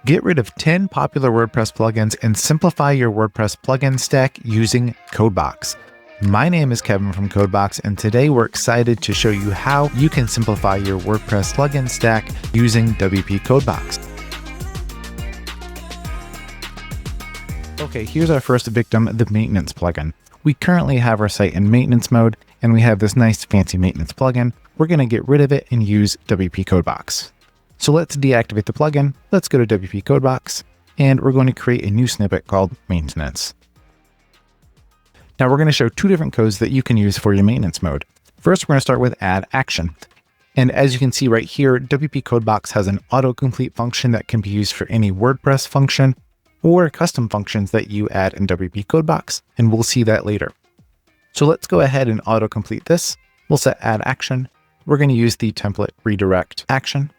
Get rid of 10 popular WordPress plugins and simplify your WordPress plugin stack using CodeBox. My name is Kevin from CodeBox, and today we're excited to show you how you can simplify your WordPress plugin stack using WPCodeBox. Okay, here's our first victim, the maintenance plugin. We currently have our site in maintenance mode, and we have this nice fancy maintenance plugin. We're going to get rid of it and use WPCodeBox. So let's deactivate the plugin. Let's go to WPCodeBox, and we're going to create a new snippet called maintenance. Now we're going to show two different codes that you can use for your maintenance mode. First, we're going to start with add action. And as you can see right here, WPCodeBox has an autocomplete function that can be used for any WordPress function or custom functions that you add in WPCodeBox, and we'll see that later. So let's go ahead and autocomplete this. We'll set add action. We're going to use the template redirect action.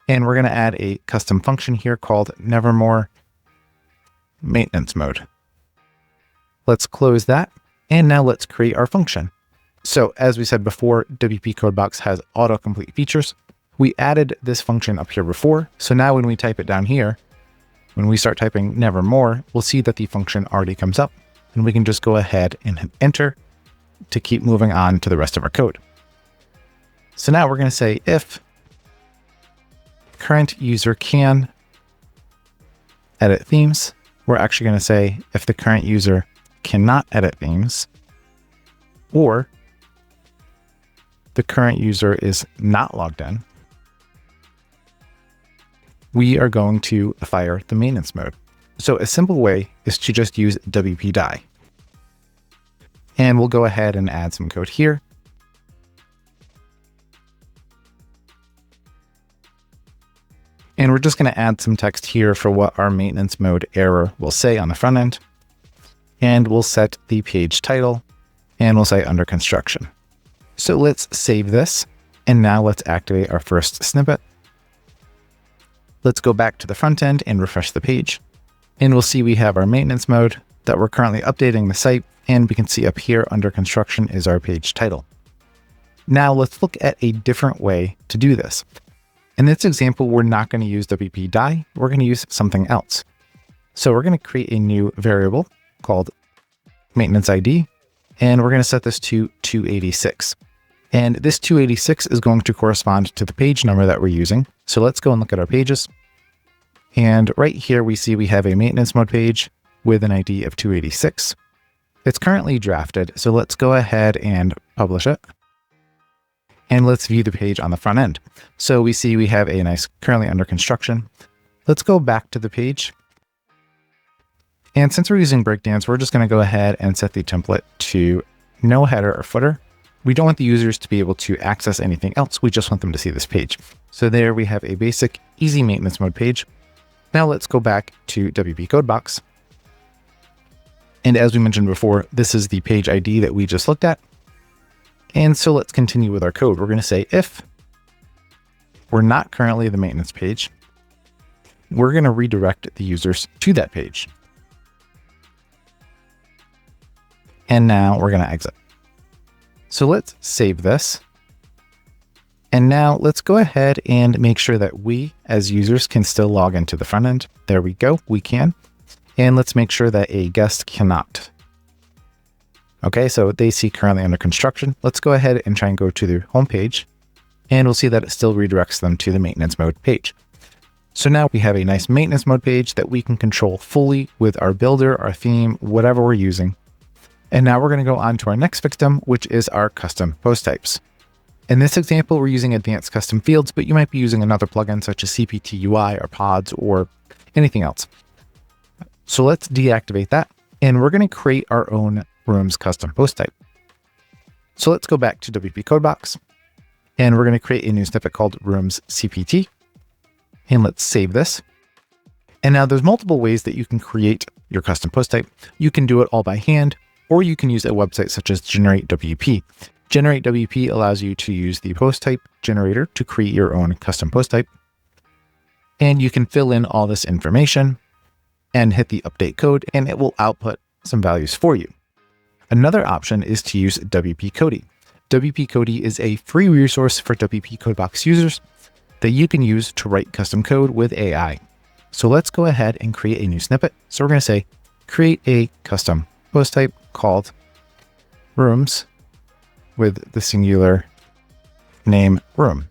And we're going to add a custom function here called Nevermore Maintenance Mode. Let's close that. And now let's create our function. So as we said before, WPCodeBox has autocomplete features. We added this function up here before. So now when we type it down here, when we start typing Nevermore, we'll see that the function already comes up, and we can just go ahead and hit enter to keep moving on to the rest of our code. So now we're going to say if current user can edit themes. We're actually going to say if the current user cannot edit themes, or the current user is not logged in, we are going to fire the maintenance mode. So a simple way is to just use WP_die. And we'll go ahead and add some code here. And we're just going to add some text here for what our maintenance mode error will say on the front end. And we'll set the page title, and we'll say under construction. So let's save this. And now let's activate our first snippet. Let's go back to the front end and refresh the page. And we'll see we have our maintenance mode that we're currently updating the site. And we can see up here under construction is our page title. Now let's look at a different way to do this. In this example, we're not going to use WP_die. We're going to use something else. So we're going to create a new variable called maintenance ID, and we're going to set this to 286. And this 286 is going to correspond to the page number that we're using. So let's go and look at our pages. And right here, we see we have a maintenance mode page with an ID of 286. It's currently drafted. So let's go ahead and publish it. And let's view the page on the front end. So we see we have a nice currently under construction. Let's go back to the page. And since we're using Breakdance, we're just going to go ahead and set the template to no header or footer. We don't want the users to be able to access anything else. We just want them to see this page. So there we have a basic, easy maintenance mode page. Now let's go back to WPCodeBox. And as we mentioned before, this is the page ID that we just looked at. And so let's continue with our code. We're going to say if we're not currently the maintenance page, we're going to redirect the users to that page. And now we're going to exit. So let's save this. And now let's go ahead and make sure that we as users can still log into the front end. There we go. We can. And let's make sure that a guest cannot. Okay, so they see currently under construction. Let's go ahead and try and go to the home page, and we'll see that it still redirects them to the maintenance mode page. So now we have a nice maintenance mode page that we can control fully with our builder, our theme, whatever we're using. And now we're going to go on to our next victim, which is our custom post types. In this example, we're using advanced custom fields, but you might be using another plugin such as CPT UI or pods or anything else. So let's deactivate that, and we're going to create our own rooms custom post type. So let's go back to WPCodeBox, and we're going to create a new snippet called rooms CPT, and let's save this. And now there's multiple ways that you can create your custom post type. You can do it all by hand, or you can use a website such as GenerateWP. GenerateWP allows you to use the post type generator to create your own custom post type. And you can fill in all this information and hit the update code, and it will output some values for you. Another option is to use WPCodey. WPCodey is a free resource for WPCodeBox users that you can use to write custom code with AI. So let's go ahead and create a new snippet. So we're going to say, create a custom post type called rooms with the singular name room.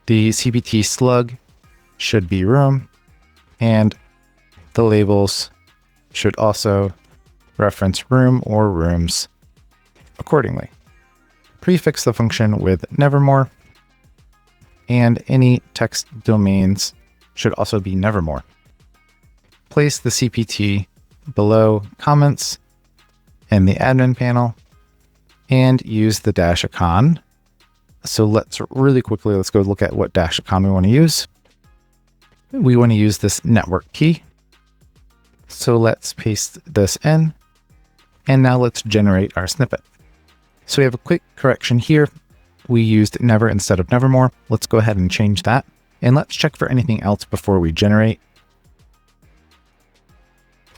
The CPT slug should be room, and the labels should also reference room or rooms accordingly. Prefix the function with nevermore, and any text domains should also be nevermore. Place the CPT below comments in the admin panel and use the dash icon. So let's go look at what dash icon we want to use. We want to use this network key. So let's paste this in, and now let's generate our snippet. So we have a quick correction here. We used never instead of nevermore. Let's go ahead and change that. And let's check for anything else before we generate.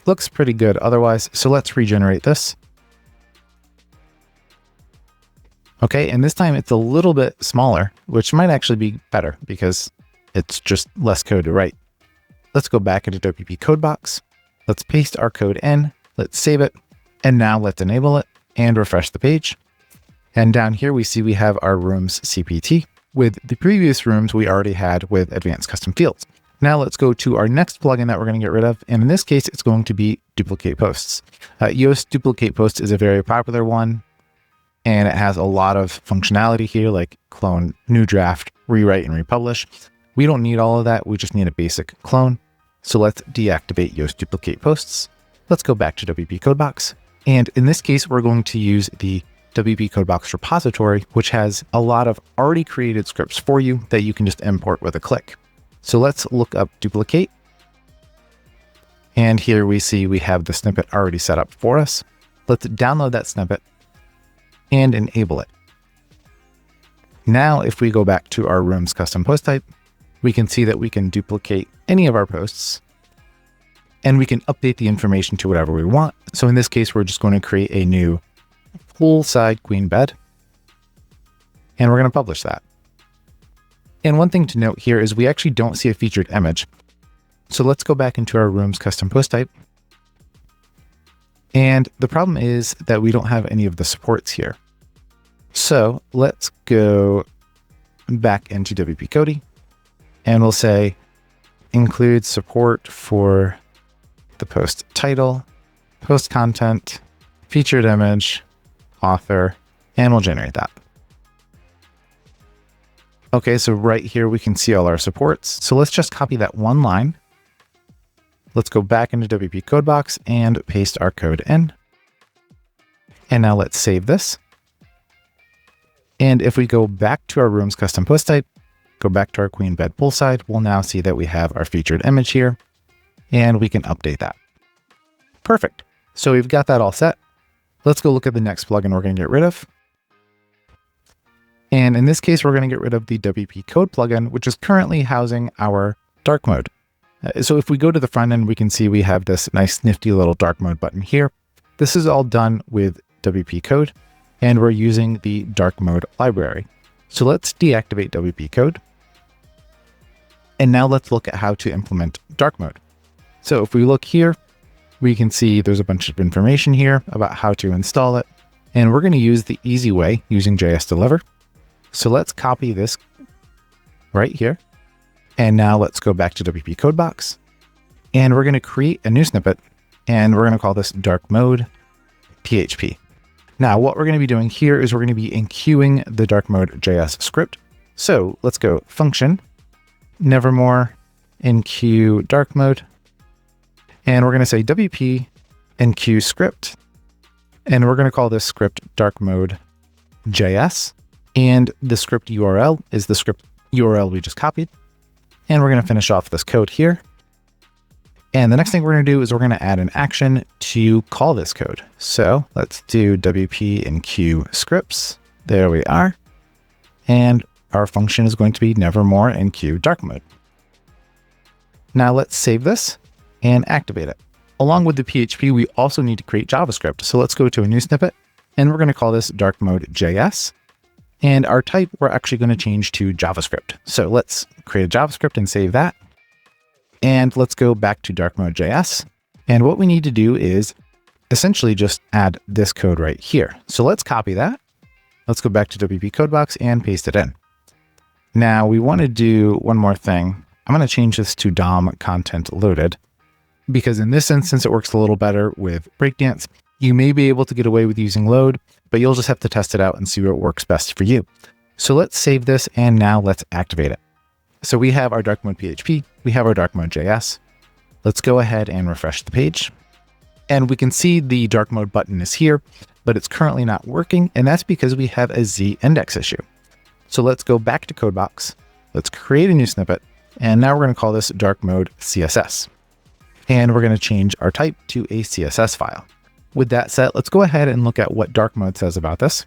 Looks pretty good otherwise. So let's regenerate this. Okay, and this time it's a little bit smaller, which might actually be better because it's just less code to write. Let's go back into WPCodeBox. Let's paste our code in. Let's save it. And now let's enable it and refresh the page. And down here, we see we have our rooms CPT. With the previous rooms we already had with advanced custom fields. Now let's go to our next plugin that we're going to get rid of. And in this case, it's going to be duplicate posts. Yoast duplicate post is a very popular one. And it has a lot of functionality here, like clone, new draft, rewrite, and republish. We don't need all of that. We just need a basic clone. So let's deactivate Yoast duplicate posts. Let's go back to WPCodeBox. And in this case, we're going to use the WPCodeBox repository, which has a lot of already created scripts for you that you can just import with a click. So let's look up duplicate. And here we see we have the snippet already set up for us. Let's download that snippet and enable it. Now, if we go back to our rooms custom post type, we can see that we can duplicate any of our posts and we can update the information to whatever we want. So in this case, we're just going to create a new poolside queen bed, and we're going to publish that. And one thing to note here is we actually don't see a featured image. So let's go back into our rooms custom post type. And the problem is that we don't have any of the supports here. So let's go back into WPCodey and we'll say include support for the post title, post content, featured image, author, and we'll generate that. Okay, so right here we can see all our supports. So let's just copy that one line. Let's go back into WPCodeBox and paste our code in. And now let's save this. And if we go back to our rooms custom post type, go back to our queen bed poolside, we'll now see that we have our featured image here, and we can update that. Perfect. So we've got that all set. Let's go look at the next plugin we're going to get rid of. And in this case, we're going to get rid of the WPCode plugin, which is currently housing our dark mode. So if we go to the front end, we can see we have this nice nifty little dark mode button here. This is all done with WPCode, and we're using the dark mode library. So let's deactivate WPCode. And now let's look at how to implement dark mode. So if we look here, we can see there's a bunch of information here about how to install it. And we're going to use the easy way using JS Deliver. So let's copy this right here. And now let's go back to WPCodeBox. And we're going to create a new snippet. And we're going to call this dark mode PHP. Now, what we're going to be doing here is we're going to be enqueuing the dark mode JS script. So let's go function, nevermore, enqueue dark mode. And we're going to say WP enqueue script. And we're going to call this script dark mode JS. And the script URL is the script URL we just copied. And we're going to finish off this code here. And the next thing we're going to do is we're going to add an action to call this code. So let's do WP enqueue scripts. There we are. And our function is going to be nevermore enqueue dark mode. Now let's save this and activate it. Along with the PHP, we also need to create JavaScript. So let's go to a new snippet and we're going to call this dark mode JS. And our type, we're actually going to change to JavaScript. So let's create a JavaScript and save that. And let's go back to dark mode.js. And what we need to do is essentially just add this code right here. So let's copy that. Let's go back to WPCodeBox and paste it in. Now we want to do one more thing. I'm going to change this to DOM content loaded, because in this instance, it works a little better with Breakdance. You may be able to get away with using load, but you'll just have to test it out and see what works best for you. So let's save this, and now let's activate it. So we have our dark mode PHP, we have our dark mode.js. Let's go ahead and refresh the page. And we can see the dark mode button is here, but it's currently not working, and that's because we have a Z index issue. So let's go back to CodeBox. Let's create a new snippet, and now we're going to call this dark mode CSS. And we're going to change our type to a CSS file. With that set, let's go ahead and look at what dark mode says about this.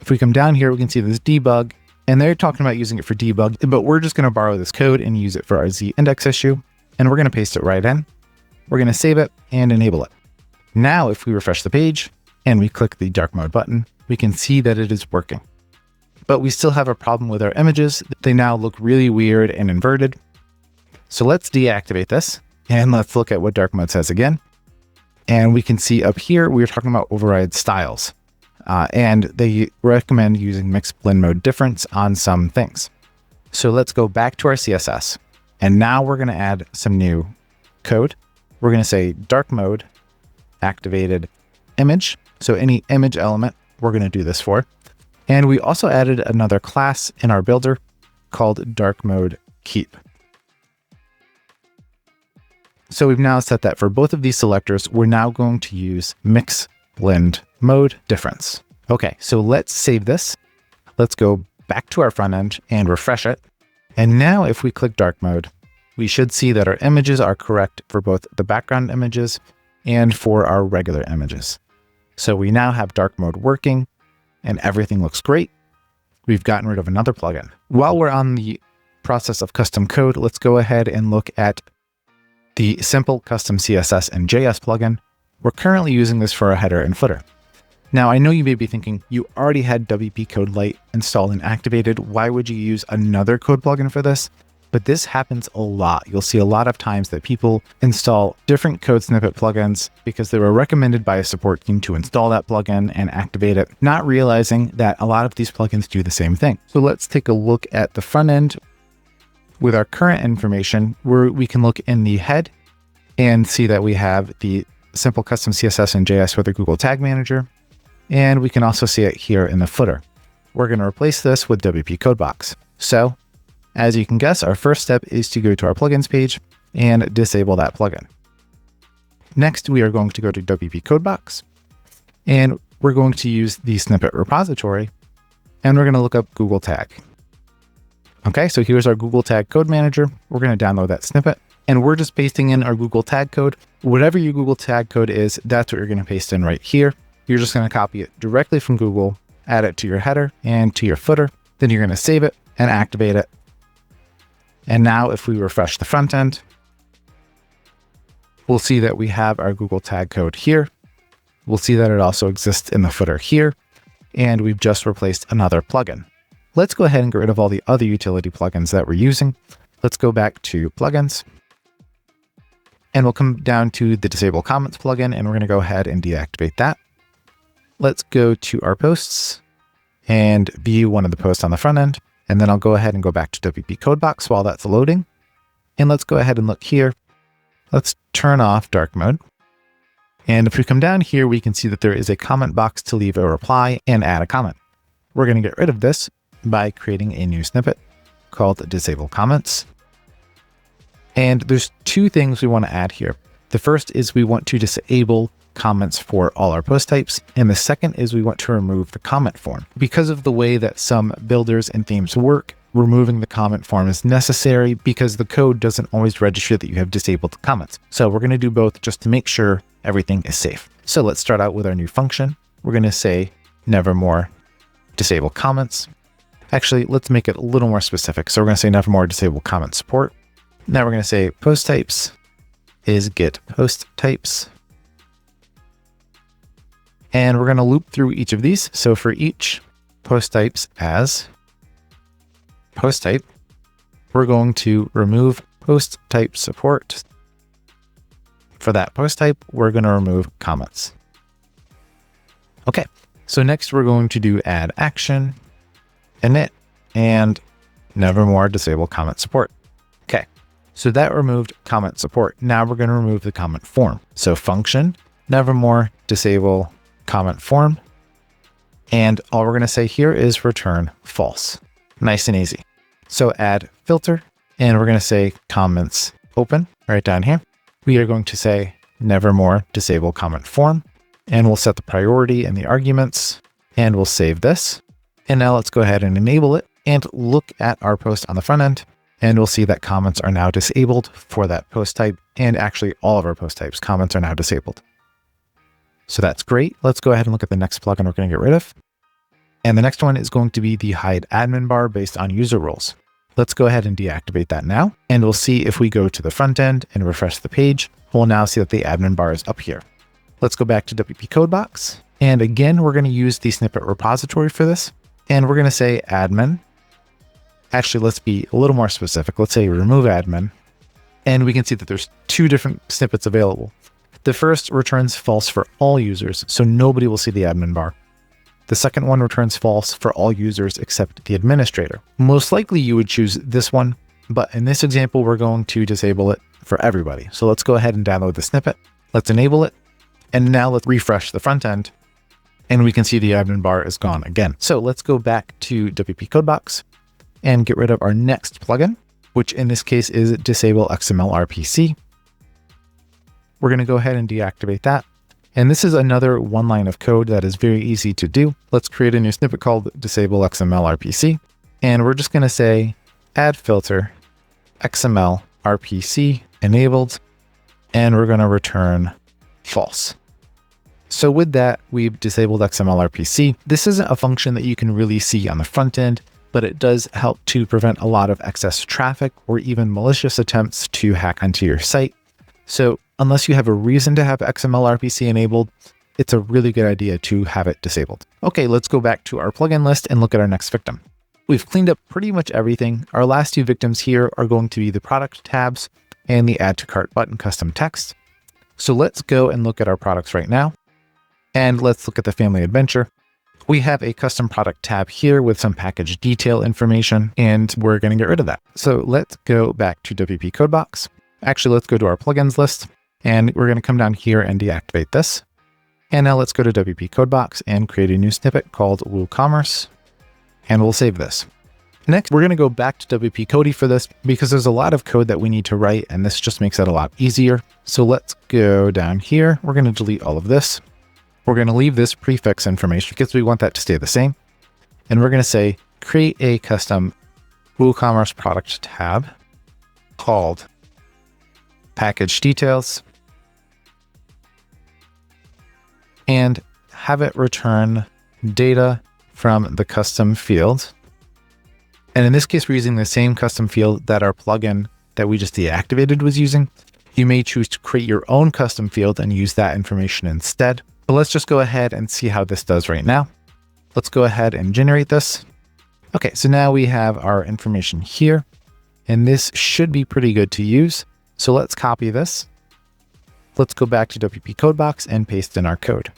If we come down here, we can see this debug, and they're talking about using it for debug, but we're just going to borrow this code and use it for our Z index issue, and we're going to paste it right in. We're going to save it and enable it. Now, if we refresh the page and we click the dark mode button, we can see that it is working. But we still have a problem with our images. They now look really weird and inverted. So let's deactivate this, and let's look at what dark mode says again. And we can see up here, we're talking about override styles. And they recommend using mixed blend mode difference on some things. So let's go back to our CSS. And now we're going to add some new code. We're going to say dark mode activated image. So any image element, we're going to do this for. And we also added another class in our builder called dark mode keep. So we've now set that for both of these selectors, we're now going to use mix blend mode difference. Okay, so let's save this. Let's go back to our front end and refresh it. And now if we click dark mode, we should see that our images are correct for both the background images and for our regular images. So we now have dark mode working and everything looks great. We've gotten rid of another plugin. While we're on the process of custom code, let's go ahead and look at the simple custom CSS and JS plugin. We're currently using this for our header and footer. Now, I know you may be thinking, you already had WP Code Lite installed and activated. Why would you use another code plugin for this? But this happens a lot. You'll see a lot of times that people install different code snippet plugins because they were recommended by a support team to install that plugin and activate it, not realizing that a lot of these plugins do the same thing. So let's take a look at the front end. With our current information, we can look in the head and see that we have the simple custom CSS and JS for the Google Tag Manager. And we can also see it here in the footer. We're going to replace this with WPCodeBox. So as you can guess, our first step is to go to our plugins page and disable that plugin. Next, we are going to go to WPCodeBox, and we're going to use the snippet repository, and we're going to look up Google Tag. Okay, so here's our Google Tag Code Manager. We're going to download that snippet, and we're just pasting in our Google Tag code. Whatever your Google Tag code is, that's what you're going to paste in right here. You're just going to copy it directly from Google, add it to your header and to your footer. Then you're going to save it and activate it. And now if we refresh the front end, we'll see that we have our Google Tag code here. We'll see that it also exists in the footer here. And we've just replaced another plugin. Let's go ahead and get rid of all the other utility plugins that we're using. Let's go back to plugins. And we'll come down to the disable comments plugin, and we're going to go ahead and deactivate that. Let's go to our posts and view one of the posts on the front end. And then I'll go ahead and go back to WPCodeBox while that's loading. And let's go ahead and look here. Let's turn off dark mode. And if we come down here, we can see that there is a comment box to leave a reply and add a comment. We're going to get rid of this by creating a new snippet called disable comments. And there's two things we want to add here. The first is we want to disable comments for all our post types. And the second is we want to remove the comment form. Because of the way that some builders and themes work, removing the comment form is necessary because the code doesn't always register that you have disabled the comments. So we're going to do both just to make sure everything is safe. So let's start out with our new function. We're going to say nevermore disable comments. Actually, let's make it a little more specific. So we're going to say nevermore disable comment support. Now we're going to say post types is get post types. And we're going to loop through each of these. So for each post types as post type, we're going to remove post type support. For that post type, we're going to remove comments. Okay, so next we're going to do add action, init, and nevermore disable comment support. Okay, so that removed comment support. Now we're going to remove the comment form. So function, nevermore disable comment form. And all we're going to say here is return false. Nice and easy. So add filter, and we're going to say comments open right down here. We are going to say nevermore disable comment form, and we'll set the priority and the arguments, and we'll save this. And now let's go ahead and enable it and look at our post on the front end, and we'll see that comments are now disabled for that post type, and actually all of our post types, comments are now disabled. So that's great. Let's go ahead and look at the next plugin we're going to get rid of. And the next one is going to be the hide admin bar based on user roles. Let's go ahead and deactivate that now. And we'll see if we go to the front end and refresh the page, we'll now see that the admin bar is up here. Let's go back to WPCodeBox. And again, we're going to use the snippet repository for this. And we're going to say admin. Actually, let's be a little more specific. Let's say remove admin. And we can see that there's two different snippets available. The first returns false for all users, so nobody will see the admin bar. The second one returns false for all users except the administrator. Most likely you would choose this one, but in this example, we're going to disable it for everybody. So let's go ahead and download the snippet. Let's enable it. And now let's refresh the front end, and we can see the admin bar is gone again. So let's go back to WPCodeBox and get rid of our next plugin, which in this case is disable XML-RPC. We're going to go ahead and deactivate that. And this is another one line of code that is very easy to do. Let's create a new snippet called disable XML-RPC. And we're just going to say add filter XML-RPC enabled, and we're going to return false. So with that, we've disabled XML-RPC. This isn't a function that you can really see on the front end, but it does help to prevent a lot of excess traffic or even malicious attempts to hack onto your site. So unless you have a reason to have XML-RPC enabled, it's a really good idea to have it disabled. Okay, let's go back to our plugin list and look at our next victim. We've cleaned up pretty much everything. Our last two victims here are going to be the product tabs and the add to cart button custom text. So let's go and look at our products right now. And let's look at the family adventure. We have a custom product tab here with some package detail information, and we're going to get rid of that. So let's go back to WPCodeBox. Actually, let's go to our plugins list, and we're going to come down here and deactivate this. And now let's go to WPCodeBox and create a new snippet called WooCommerce, and we'll save this. Next, we're going to go back to WPCodey for this because there's a lot of code that we need to write, and this just makes it a lot easier. So let's go down here. We're going to delete all of this. We're going to leave this prefix information because we want that to stay the same. And we're going to say, create a custom WooCommerce product tab called package details, and have it return data from the custom field. And in this case, we're using the same custom field that our plugin that we just deactivated was using. You may choose to create your own custom field and use that information instead. But let's just go ahead and see how this does right now. Let's go ahead and generate this. Okay, so now we have our information here, and this should be pretty good to use. So let's copy this. Let's go back to WPCodeBox and paste in our code.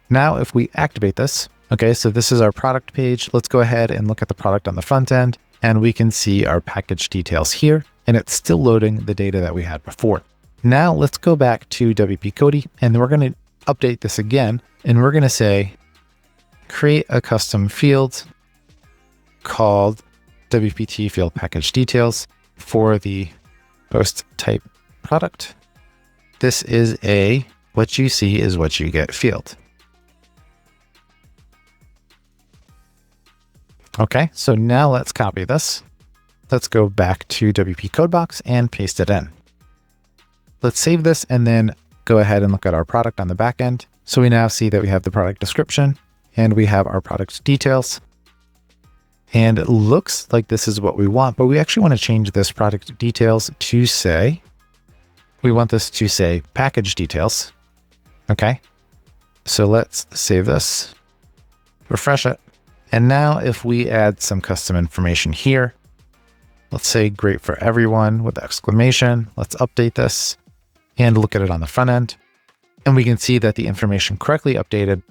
Now, if we activate this, okay, so this is our product page. Let's go ahead and look at the product on the front end, and we can see our package details here, and it's still loading the data that we had before. Now let's go back to WPCodey, and we're going to update this again, and we're going to say, create a custom field called WPT field package details for the post type product. This is a what you see is what you get field. Okay, so now let's copy this. Let's go back to WPCodeBox and paste it in. Let's save this and then go ahead and look at our product on the back end. So we now see that we have the product description and we have our product details. And it looks like this is what we want, but we actually want to change this product details to say, we want this to say package details. Okay. So let's save this, refresh it. And now if we add some custom information here, Let's say great for everyone with exclamation. Let's update this and look at it on the front end. And we can see that the information correctly updated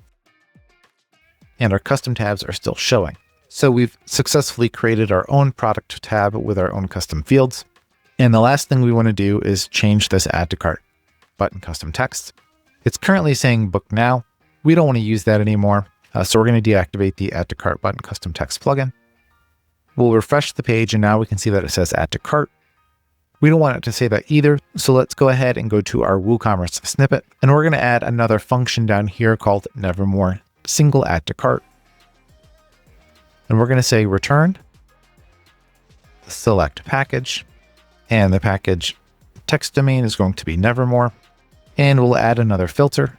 and our custom tabs are still showing. So we've successfully created our own product tab with our own custom fields. And the last thing we want to do is change this add to cart button custom text. It's currently saying book now. We don't want to use that anymore. So we're going to deactivate the add to cart button custom text plugin. We'll refresh the page and now we can see that it says add to cart. We don't want it to say that either. So let's go ahead and go to our WooCommerce snippet. And we're going to add another function down here called nevermore single add to cart. And we're going to say return select package. And the package text domain is going to be nevermore. And we'll add another filter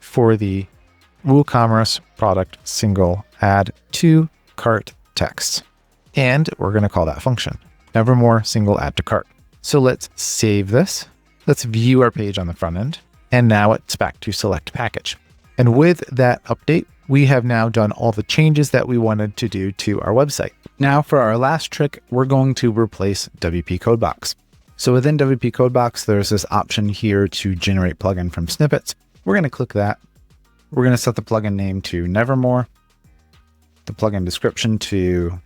for the WooCommerce product single add to cart text. And we're going to call that function nevermore single add to cart. So let's save this. Let's view our page on the front end. And now it's back to select package. And with that update, we have now done all the changes that we wanted to do to our website. Now for our last trick, we're going to replace WPCodeBox. So within WPCodeBox, there's this option here to generate plugin from snippets. We're going to click that. We're going to set the plugin name to Nevermore, the plugin description to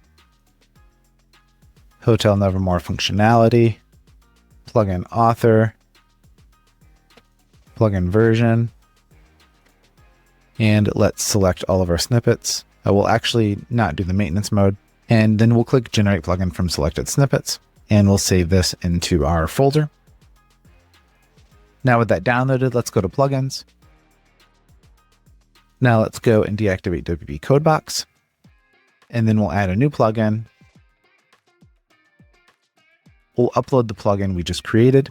Hotel Nevermore functionality, plugin author, plugin version, and let's select all of our snippets. I will actually not do the maintenance mode, and then we'll click generate plugin from selected snippets, and we'll save this into our folder. Now with that downloaded, let's go to plugins. Now let's go and deactivate WPCodeBox, and then we'll add a new plugin. We'll upload the plugin we just created.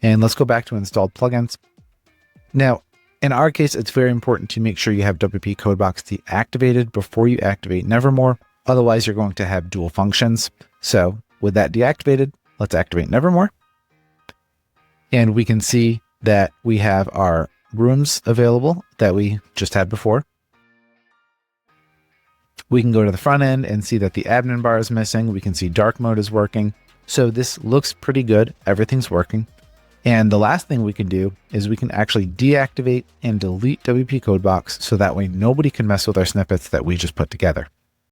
And let's go back to installed plugins. Now, in our case, it's very important to make sure you have WPCodeBox deactivated before you activate Nevermore. Otherwise, you're going to have dual functions. So with that deactivated, let's activate Nevermore. And we can see that we have our rooms available that we just had before. We can go to the front end and see that the admin bar is missing. We can see dark mode is working. So this looks pretty good. Everything's working. And the last thing we can do is we can actually deactivate and delete WPCodeBox so that way nobody can mess with our snippets that we just put together.